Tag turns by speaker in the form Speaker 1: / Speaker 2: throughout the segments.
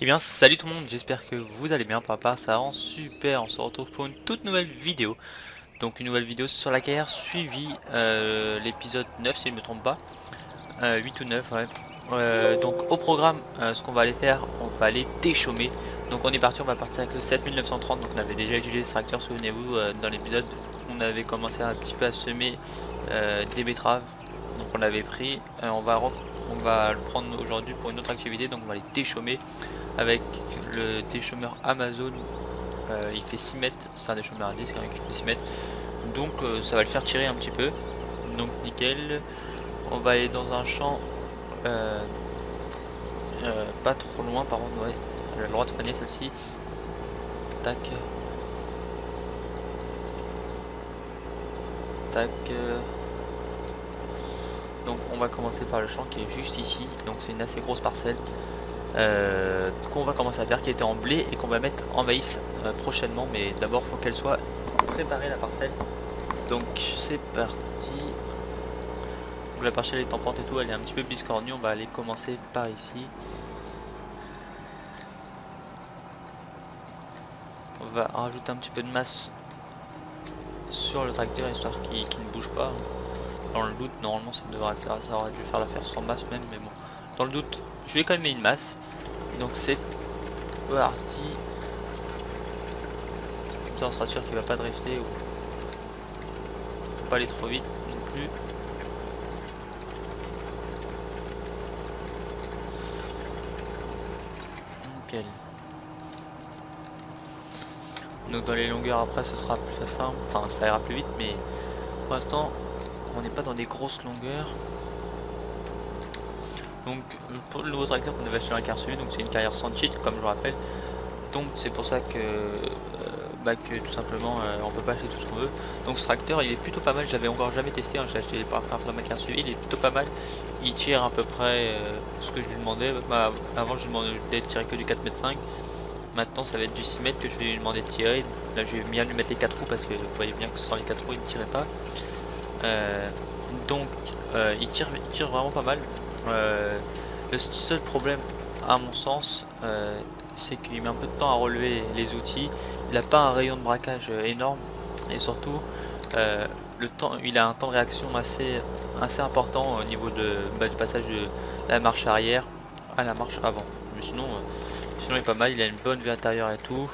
Speaker 1: Eh bien salut tout le monde, j'espère que vous allez bien, papa, ça rend super, on se retrouve pour une toute nouvelle vidéo. Donc une nouvelle vidéo sur la guerre, suivi l'épisode 9 si je ne me trompe pas, 8 ou 9 ouais. Donc au programme, ce qu'on va aller faire, on va aller déchaumer. Donc on est parti, on va partir avec le 7930, donc on avait déjà utilisé ce tracteur, souvenez-vous, dans l'épisode, on avait commencé un petit peu à semer des betteraves. Donc on l'avait pris, on va le prendre aujourd'hui pour une autre activité, donc on va aller déchaumer avec le déchômeur Amazon. Il fait 6 mètres, c'est un déchômeur à disque hein, qui fait 6 mètres, donc ça va le faire tirer un petit peu, donc nickel. On va aller dans un champ pas trop loin, par contre, ouais, elle a le droit de freiner celle-ci, tac, tac, donc on va commencer par le champ qui est juste ici, donc c'est une assez grosse parcelle qu'on va commencer à faire, qui était en blé et qu'on va mettre en maïs prochainement, mais d'abord faut qu'elle soit préparée la parcelle. Donc c'est parti. Donc la parcelle est en pente et tout, elle est un petit peu biscornue, on va aller commencer par ici. On va rajouter un petit peu de masse sur le tracteur histoire qu'il ne bouge pas. Dans le doute, normalement ça devrait faire, ça aurait dû faire l'affaire sans masse même, mais bon. Dans le doute, je vais quand même mettre une masse. Donc c'est parti. Comme ça on sera sûr qu'il va pas drifter ou pas aller trop vite non plus. Nickel. Donc dans les longueurs après ce sera plus facile, enfin ça ira plus vite, mais pour l'instant on n'est pas dans des grosses longueurs. Donc pour le nouveau tracteur qu'on avait acheté dans la carrière suivie, donc c'est une carrière sans cheat comme je vous rappelle. Donc c'est pour ça que tout simplement on peut pas acheter tout ce qu'on veut. Donc ce tracteur il est plutôt pas mal, j'avais encore jamais testé, hein, j'ai acheté les premières fois ma carrière suivie, il est plutôt pas mal. Il tire à peu près ce que je lui demandais. Avant je lui demandais de tirer que du 4,5 m. Maintenant ça va être du 6 mètres que je vais lui demander de tirer. Là je vais bien lui mettre les 4 roues parce que vous voyez bien que sans les 4 roues il ne tirait pas. Donc il tire vraiment pas mal. Le seul problème à mon sens c'est qu'il met un peu de temps à relever les outils. Il n'a pas un rayon de braquage énorme et surtout il a un temps de réaction assez important au niveau du passage de la marche arrière à la marche avant. Mais sinon il est pas mal, il a une bonne vue intérieure et tout.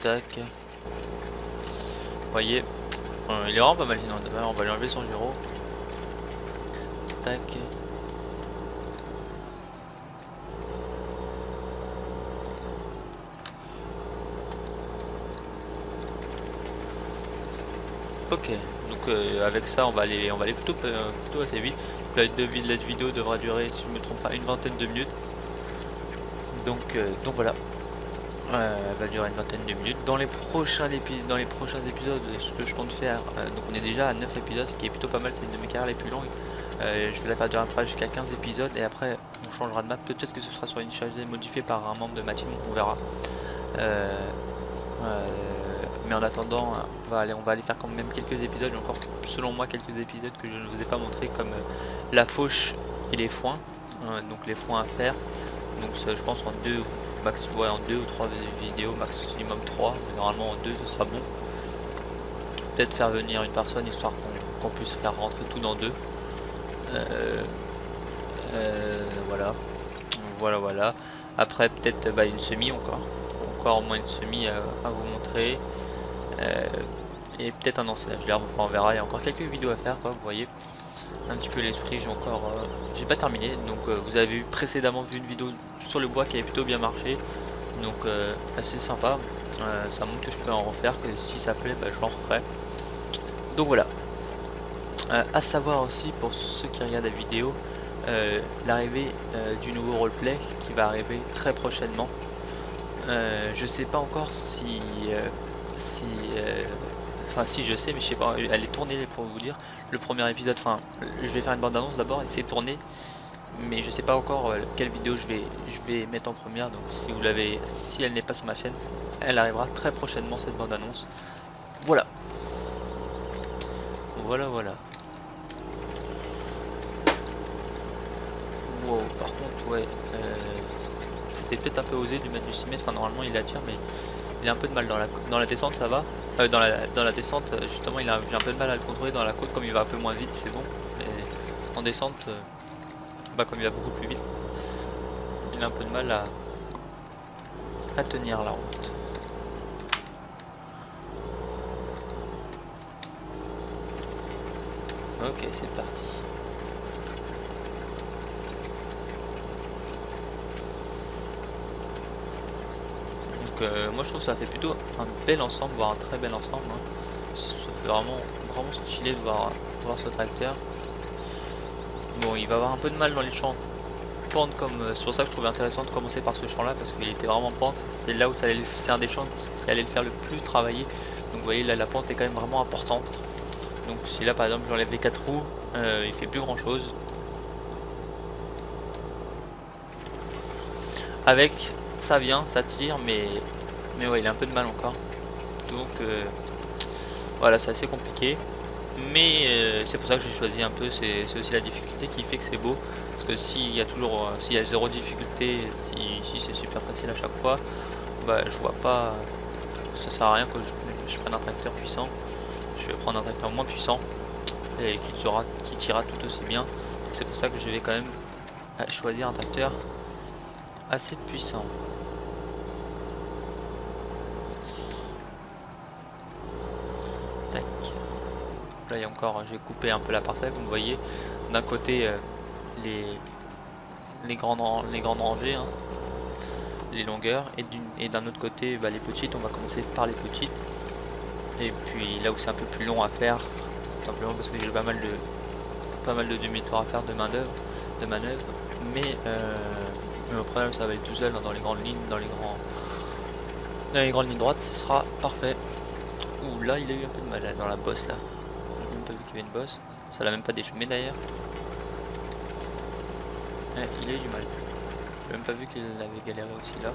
Speaker 1: Tac. Vous voyez, il est vraiment pas mal sinon. On va lui enlever son gyro. Tac. Ok, donc avec ça on va aller plutôt assez vite. La vidéo devra durer, si je me trompe pas, une vingtaine de minutes. Donc voilà, elle va durer une vingtaine de minutes. Dans les prochains épisodes, ce que je compte faire, donc on est déjà à 9 épisodes, ce qui est plutôt pas mal, c'est une de mes carrières les plus longues. Je vais la faire durer après jusqu'à 15 épisodes et après on changera de map. Peut-être que ce sera sur une chaîne modifiée par un membre de ma team, on verra. Mais en attendant, on va aller faire quand même quelques épisodes, encore selon moi quelques épisodes que je ne vous ai pas montré, comme la fauche et les foins, donc les foins à faire. Donc ça, je pense en deux en 2 ou 3 vidéos, maximum 3, mais normalement en 2 ce sera bon. Peut-être faire venir une personne histoire qu'on puisse faire rentrer tout dans 2. Voilà, voilà. Après peut-être une semi encore au moins une semi à vous montrer. Et peut-être un encenage d'herbe, enfin on verra, il y a encore quelques vidéos à faire quoi, vous voyez un petit peu l'esprit. J'ai pas terminé, donc vous avez précédemment vu une vidéo sur le bois qui avait plutôt bien marché, donc assez sympa. Ça montre que je peux en refaire, que si ça plaît j'en referai. Donc voilà, à savoir aussi pour ceux qui regardent la vidéo, l'arrivée du nouveau roleplay qui va arriver très prochainement. Je sais pas encore enfin si je sais, mais je sais pas, elle est tournée pour vous dire. Le premier épisode, enfin je vais faire une bande annonce d'abord et c'est tourné, mais je sais pas encore quelle vidéo je vais mettre en première. Donc si elle n'est pas sur ma chaîne, elle arrivera très prochainement cette bande annonce. Voilà. Voilà. Wow, par contre, ouais, c'était peut-être un peu osé de lui mettre du 6 mètres. Enfin, normalement, il attire, mais il a un peu de mal dans la descente, ça va. Dans la descente, justement, j'ai un peu de mal à le contrôler. Dans la côte, comme il va un peu moins vite, c'est bon. Mais en descente, bah, comme il va beaucoup plus vite, il a un peu de mal à tenir la route. Ok, c'est parti. Donc moi je trouve que ça fait plutôt un bel ensemble, voire un très bel ensemble, hein. Ça fait vraiment stylé de voir ce tracteur. Bon, il va avoir un peu de mal dans les champs pente, comme c'est pour ça que je trouvais intéressant de commencer par ce champ là, parce qu'il était vraiment pente. C'est là où c'est un des champs qui allait le faire le plus travailler. Donc vous voyez là, la pente est quand même vraiment importante. Donc si là par exemple j'enlève les 4 roues, il fait plus grand chose. Avec ça vient, ça tire, mais ouais, il a un peu de mal encore. Donc voilà, c'est assez compliqué. Mais c'est pour ça que j'ai choisi un peu, c'est aussi la difficulté qui fait que c'est beau. Parce que s'il y a toujours, s'il y a zéro difficulté, si c'est super facile à chaque fois, bah je vois pas, ça sert à rien que je prenne un tracteur puissant. Je vais prendre un tracteur moins puissant et qui tirera tout aussi bien. C'est pour ça que je vais quand même choisir un tracteur assez puissant. Tac. Là il y a encore, j'ai coupé un peu la parcelle, vous voyez. D'un côté les grandes rangées, hein, les longueurs, et d'un autre côté bah, les petites. On va commencer par les petites. Et puis là où c'est un peu plus long à faire, tout simplement parce que j'ai pas mal de demi-tours à faire de manœuvre, mais après ça va aller tout seul, hein, dans les grandes lignes, dans les grandes lignes droites, ce sera parfait. Ouh, là il a eu un peu de mal là, dans la bosse là. J'ai même pas vu qu'il y avait une bosse. Ça l'a même pas déchumé d'ailleurs. Ouais, il a eu du mal. J'ai même pas vu qu'il avait galéré aussi là.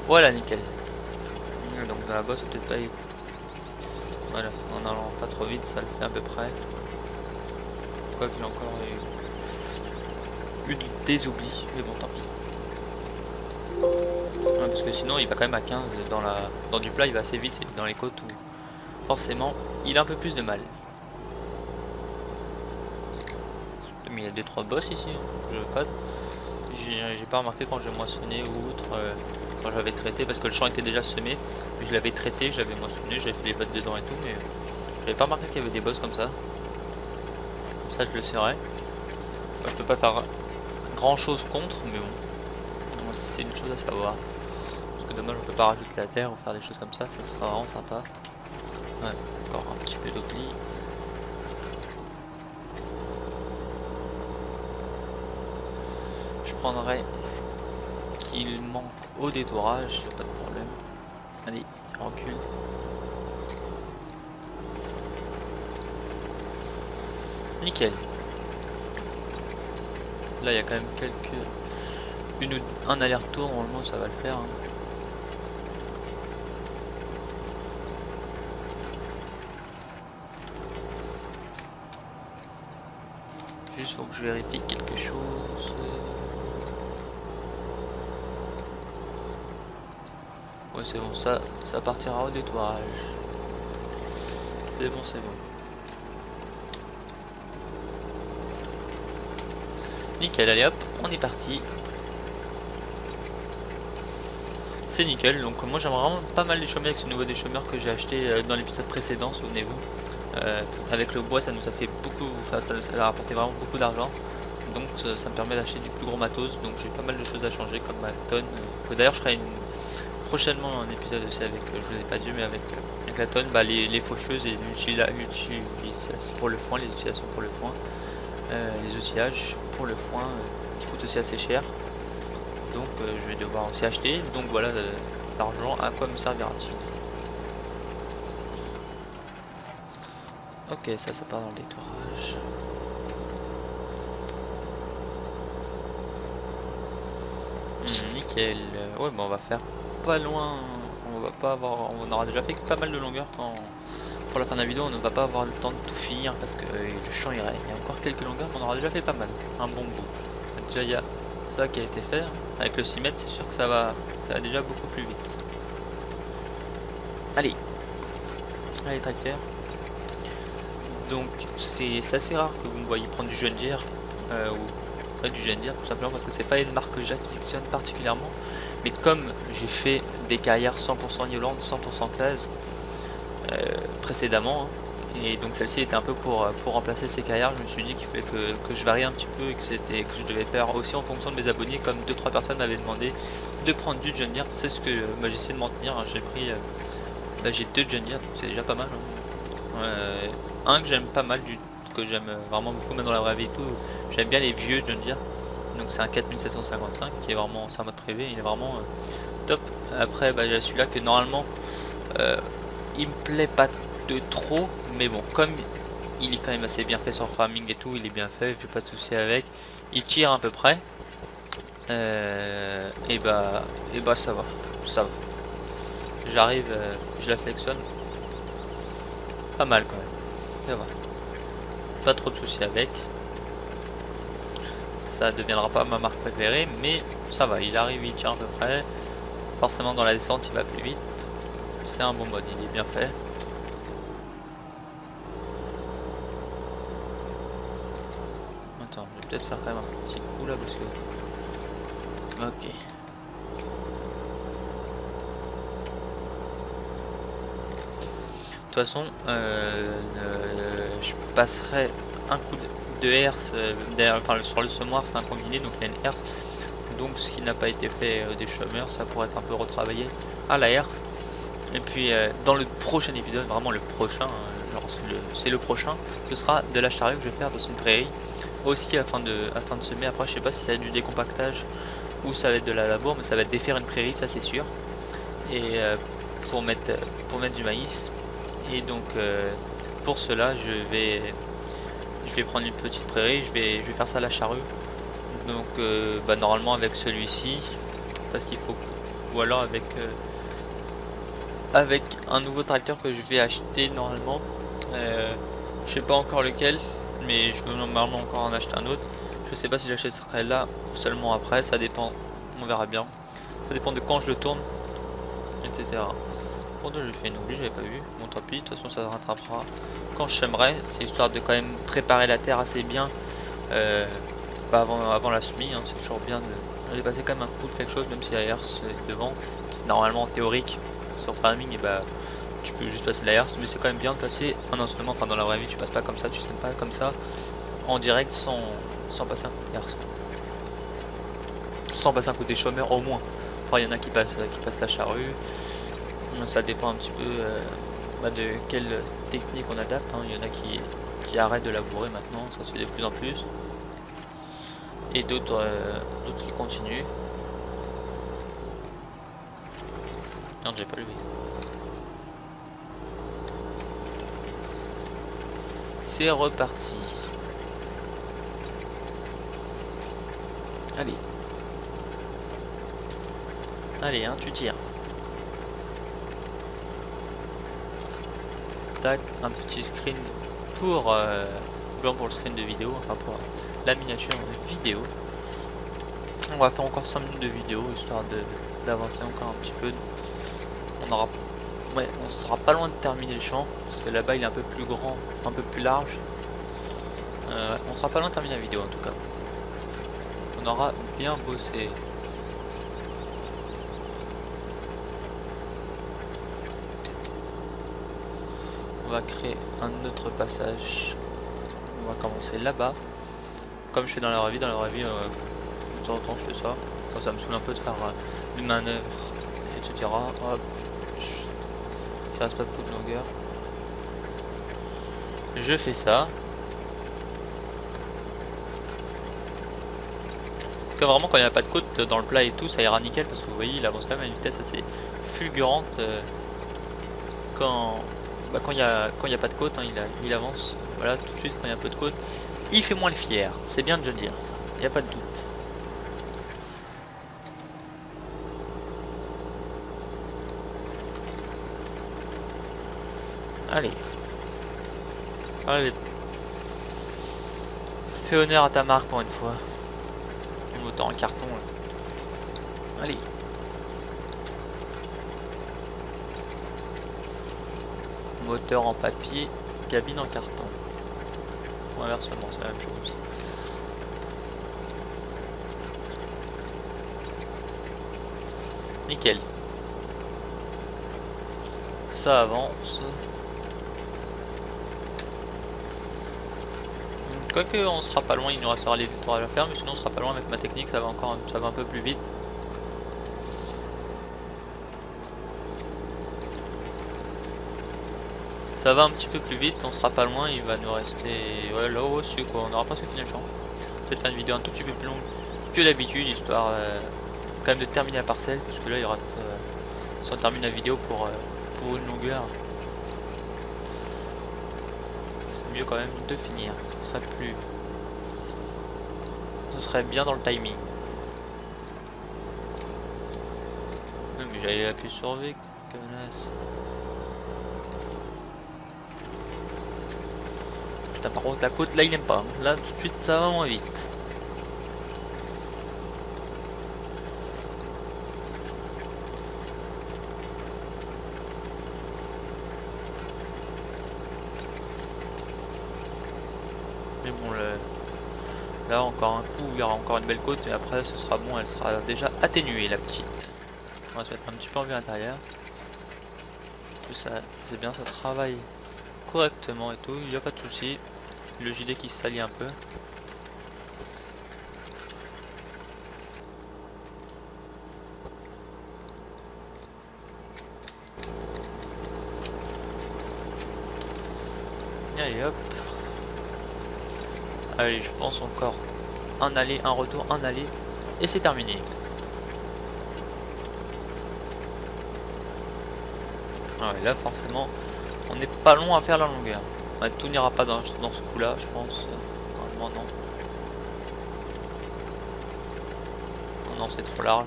Speaker 1: Voilà, nickel. Donc dans la bosse, peut-être pas. Voilà, en allant pas trop vite, ça le fait à peu près. Quoi qu'il a encore eu des oublis, mais bon, tant pis. Ouais, parce que sinon, il va quand même à 15 dans du plat, il va assez vite, et dans les côtes où forcément, il a un peu plus de mal. Mais il y a des 3 boss ici, je pas. J'ai pas remarqué quand j'ai moissonné ou outre, quand j'avais traité, parce que le champ était déjà semé. Je l'avais traité, j'avais moissonné, j'avais fait les bottes dedans et tout, mais j'avais pas remarqué qu'il y avait des boss comme ça. Comme ça je le saurais. Moi je peux pas faire grand chose contre, mais bon, c'est une chose à savoir. Parce que dommage on peut pas rajouter la terre ou faire des choses comme ça sera vraiment sympa. Ouais, encore un petit peu d'oubli. Je prendrai ce qu'il manque au détourage, pas de problème. Allez, recule. Nickel. Là il y a quand même un aller-retour, normalement ça va le faire, hein. Juste faut que je vérifie quelque chose. Ouais, c'est bon, ça partira au détourage. C'est bon, c'est bon. Nickel, allez hop, on est parti. C'est nickel, donc moi j'aimerais vraiment pas mal déchômer avec ce nouveau déchômeur que j'ai acheté dans l'épisode précédent, souvenez-vous. Avec le bois ça nous a fait beaucoup, enfin ça a rapporté vraiment beaucoup d'argent. Donc ça me permet d'acheter du plus gros matos, donc j'ai pas mal de choses à changer comme ma tonne. Que d'ailleurs je ferai prochainement un épisode aussi avec, je vous ai pas dit, mais avec la tonne, bah, les faucheuses et l'utilisation pour le foin, les utilisations pour le foin, les outillages pour le foin qui coûtent aussi assez cher. Donc je vais devoir aussi acheter, donc voilà, l'argent à quoi me servira-t-il. Ok, ça part dans le détourage. laquelle ouais, mais on va faire pas loin, on va pas avoir, on aura déjà fait pas mal de longueur quand pour la fin de la vidéo. On ne va pas avoir le temps de tout finir parce que le champ il y a encore quelques longueurs, mais on aura déjà fait pas mal, un bon bout. Déjà il y a ça qui a été fait avec le 6 mètres, c'est sûr que ça va déjà beaucoup plus vite. Allez, allez tracteur. Donc c'est assez rare que vous me voyez prendre du John Deere ou du John Deere, tout simplement parce que c'est pas une marque que j'affectionne particulièrement. Mais comme j'ai fait des carrières 100% Newland, 100% classe précédemment, hein, et donc celle-ci était un peu pour remplacer ces carrières, je me suis dit qu'il fallait que je varie un petit peu et que je devais faire aussi en fonction de mes abonnés, comme 2-3 personnes m'avaient demandé de prendre du John Deere. C'est ce que j'essaie de m'en tenir, hein. J'ai pris j'ai 2 John Deere, donc c'est déjà pas mal, hein. Un que j'aime pas mal, que j'aime vraiment beaucoup, même dans la vraie vie et tout, j'aime bien les vieux John Deere. Donc c'est un 4755 qui est vraiment, c'est un mode privé, il est vraiment top. Après il y a celui-là que normalement il me plaît pas de trop, mais bon, comme il est quand même assez bien fait sur farming et tout, il est bien fait, j'ai pas de souci avec, il tire à peu près, et bah ça va, j'arrive, je l'affectionne pas mal quand même, ça va, pas trop de soucis avec, ça deviendra pas ma marque préférée, mais ça va, il arrive, il tient à peu près, forcément dans la descente il va plus vite, c'est un bon mode, il est bien fait. Attends, je vais peut-être faire quand même un petit coup là parce que... Ok. De toute façon, je passerai un coup de herse, enfin sur le semoir c'est un combiné, donc il y a une herse. Donc ce qui n'a pas été fait des chômeurs, ça pourrait être un peu retravaillé à la herse. Et puis dans le prochain épisode, vraiment le prochain, c'est le prochain, ce sera de la charrue que je vais faire dans une prairie. Aussi afin de semer. Après je sais pas si ça va être du décompactage ou ça va être de la labour, mais ça va être défaire une prairie, ça c'est sûr. Et pour mettre du maïs. Et donc pour cela je vais prendre une petite prairie, je vais faire ça à la charrue. Donc normalement avec celui-ci, parce qu'il faut, ou alors avec un nouveau tracteur que je vais acheter normalement. Je sais pas encore lequel, mais je veux normalement encore en acheter un autre. Je sais pas si j'achèterai là ou seulement après, ça dépend, on verra bien. Ça dépend de quand je le tourne, etc. Bon, j'ai fait une oubli, j'avais pas vu. Bon, tant pis, de toute façon ça se rattrapera quand je sèmerai. C'est histoire de quand même préparer la terre assez bien avant la semis, hein. C'est toujours bien de passer quand même un coup de quelque chose, même si la herse est devant. C'est normalement théorique sur farming, et tu peux juste passer la herse, mais c'est quand même bien de passer un instrument. Enfin, dans la vraie vie tu passes pas comme ça, tu sèmes pas comme ça en direct sans passer un coup de herse, sans passer un coup des chômeurs au moins. Enfin, il y en a qui passent la charrue, ça dépend un petit peu de quelle technique on adapte, hein. Il y en a qui arrêtent de labourer maintenant, ça se fait de plus en plus, et d'autres qui continuent. Non, j'ai pas levé. C'est reparti. Allez. Allez, hein, tu tires. Tac, un petit screen pour le screen de vidéo, enfin pour la miniature vidéo. On va faire encore 5 minutes de vidéo histoire d'avancer encore un petit peu. On sera pas loin de terminer le champ parce que là-bas il est un peu plus grand, un peu plus large. On sera pas loin de terminer la vidéo en tout cas. On aura bien bossé. On va créer un autre passage. On va commencer là-bas. Comme je fais dans la vraie vie, de temps en temps je fais ça. Comme ça me saoule un peu de faire une manœuvre, etc. Hop. Ça reste pas beaucoup de longueur. Je fais ça. Que vraiment quand il n'y a pas de côte dans le plat et tout, ça ira nickel parce que vous voyez il avance quand même à une vitesse assez fulgurante quand il y a pas de côte, hein, il avance. Voilà, tout de suite quand il y a un peu de côte, il fait moins le fier. C'est bien de le dire, ça. Il n'y a pas de doute. Allez. Allez. Fais honneur à ta marque pour une fois. Un moteur en carton là. Allez. Moteur en papier, cabine en carton. Ou inversement, c'est la même chose. Nickel. Ça avance. Quoique on sera pas loin, il nous restera les tourages à faire, mais sinon on sera pas loin avec ma technique, ça va encore, ça va un peu plus vite. Ça va un petit peu plus vite, on sera pas loin, il va nous rester ouais, là au-dessus quoi, on aura presque fini le champ. Peut-être faire une vidéo un tout petit peu plus longue que d'habitude, histoire quand même de terminer la parcelle, parce que là il y aura si on termine la vidéo pour une longueur. C'est mieux quand même de finir, ce serait bien dans le timing. Non mais j'allais appuyer sur V, connasse. Putain par contre la côte là il aime pas, là tout de suite ça va moins vite. Mais bon là encore un coup, il y aura encore une belle côte et après ce sera bon, elle sera déjà atténuée la petite. On va se mettre un petit peu en vue intérieure. Tout ça c'est bien, ça travaille correctement et tout, il n'y a pas de souci. Le gilet qui se salit un peu. Allez hop. Allez, je pense encore un aller, un retour, un aller et c'est terminé. Ah ouais, là forcément on n'est pas loin à faire la longueur. Ouais, tout n'ira pas dans ce coup là je pense. Normalement non. Non c'est trop large.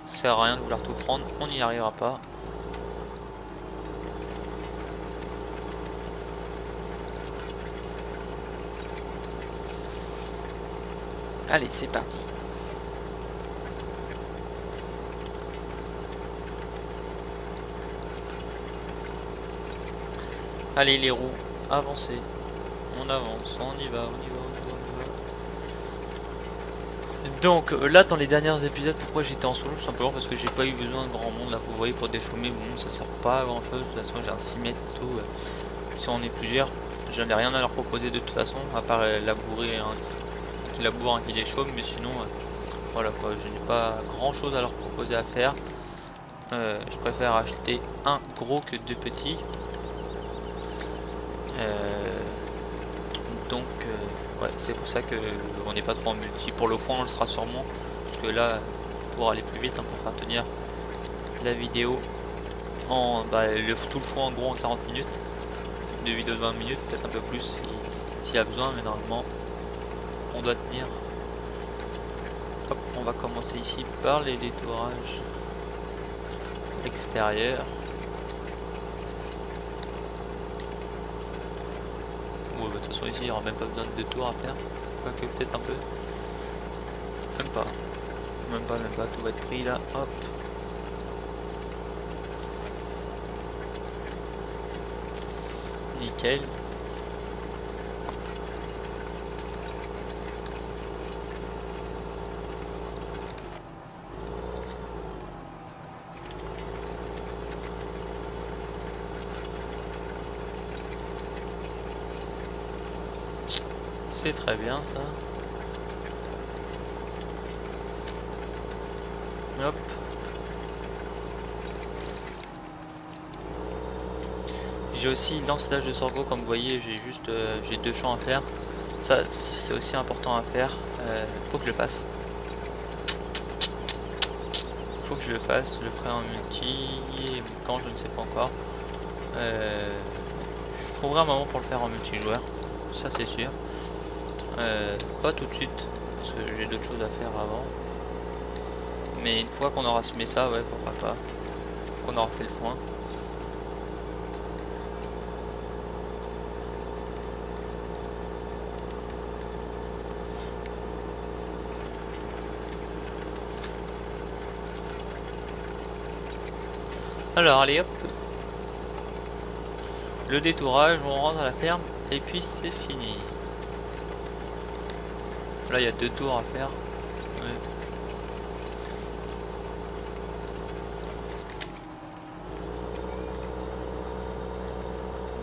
Speaker 1: Ça sert à rien de vouloir tout prendre, on n'y arrivera pas. Allez c'est parti. Allez les roues, avancez. On avance, on y va. Donc là dans les derniers épisodes, pourquoi j'étais en solo? Tout simplement parce que j'ai pas eu besoin de grand monde. Là vous voyez, pour déchaumer, bon ça sert pas à grand chose. De toute façon j'ai un 6 mètres et tout. Si on est plusieurs, j'en ai rien à leur proposer de toute façon, à part labourer qui laboure, qui déchaume, mais sinon voilà quoi, je n'ai pas grand chose à leur proposer à faire. Je préfère acheter un gros que deux petits. Donc ouais, c'est pour ça que on n'est pas trop en multi. Pour le foin on le sera sûrement, parce que là pour aller plus vite, pour faire tenir la vidéo en tout le foin en gros en 40 minutes, de vidéo de 20 minutes, peut-être un peu plus s'il y a besoin, mais normalement on doit tenir. Hop, on va commencer ici par les détourages extérieurs. Ouais, de toute façon ici il n'y aura même pas besoin de détour à faire, quoique peut-être un peu, même pas, tout va être pris là, hop. Nickel. C'est très bien ça. Hop. J'ai aussi l'ensilage de sorgho, comme vous voyez, j'ai deux champs à faire. Ça c'est aussi important à faire. Faut que je le fasse. Je le fasse, je le ferai en multi, quand je ne sais pas encore. Je trouverai un moment pour le faire en multijoueur, ça c'est sûr. Pas tout de suite, parce que j'ai d'autres choses à faire avant. Mais une fois qu'on aura semé ça, ouais, pourquoi pas. Qu'on aura fait le foin. Alors allez hop. Le détourage, on rentre à la ferme et puis c'est fini. Là il y a 2 tours à faire. Ouais.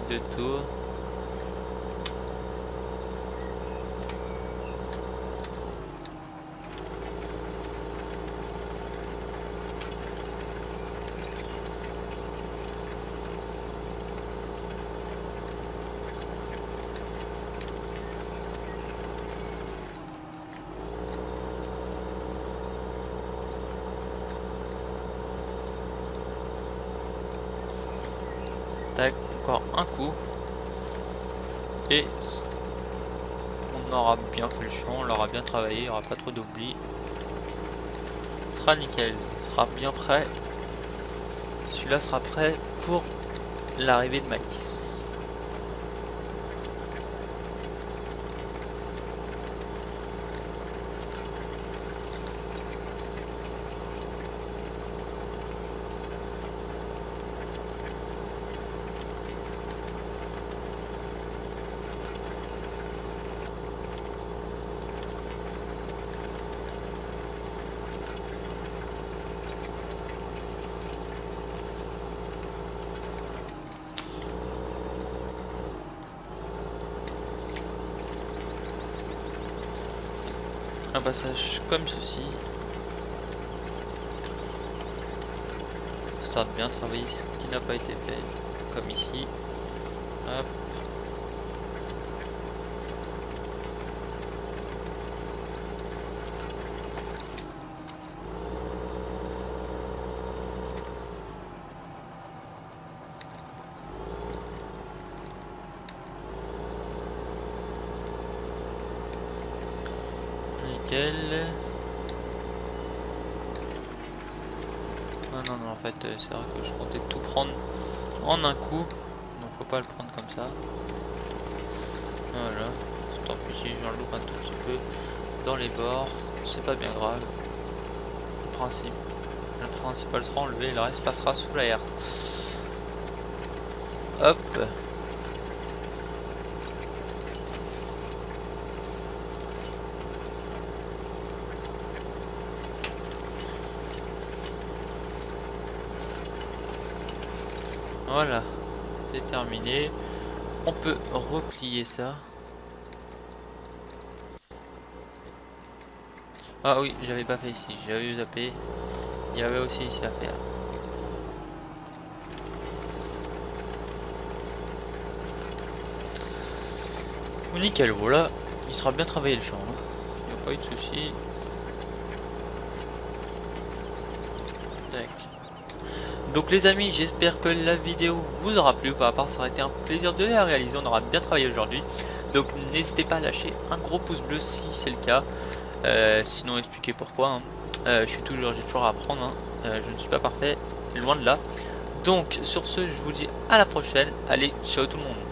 Speaker 1: Deux tours. Tac, encore un coup. Et on aura bien fait le champ, on l'aura bien travaillé, il n'y aura pas trop d'oubli. Sera nickel, sera bien prêt. Celui-là sera prêt pour l'arrivée de maïs. Un passage comme ceci, histoire de bien travailler ce qui n'a pas été fait, comme ici. Hop. Nickel. Non, en fait c'est vrai que je comptais tout prendre en un coup, donc faut pas le prendre comme ça. Voilà, tant pis si j'en loupe un tout petit peu dans les bords, c'est pas bien grave. Le principal sera enlevé, le reste passera sous la herse. Hop. Voilà, c'est terminé. On peut replier ça. Ah oui, j'avais pas fait ici, j'avais zappé. Il y avait aussi ici à faire. Nickel, voilà, il sera bien travaillé le champ. Hein. Il n'y a pas eu de soucis. Tac. Donc les amis, j'espère que la vidéo vous aura plu. Par rapport, ça aurait été un plaisir de la réaliser. On aura bien travaillé aujourd'hui. Donc n'hésitez pas à lâcher un gros pouce bleu si c'est le cas. Sinon expliquez pourquoi. Hein. J'ai toujours à apprendre. Hein. Je ne suis pas parfait, loin de là. Donc sur ce, je vous dis à la prochaine. Allez, ciao tout le monde.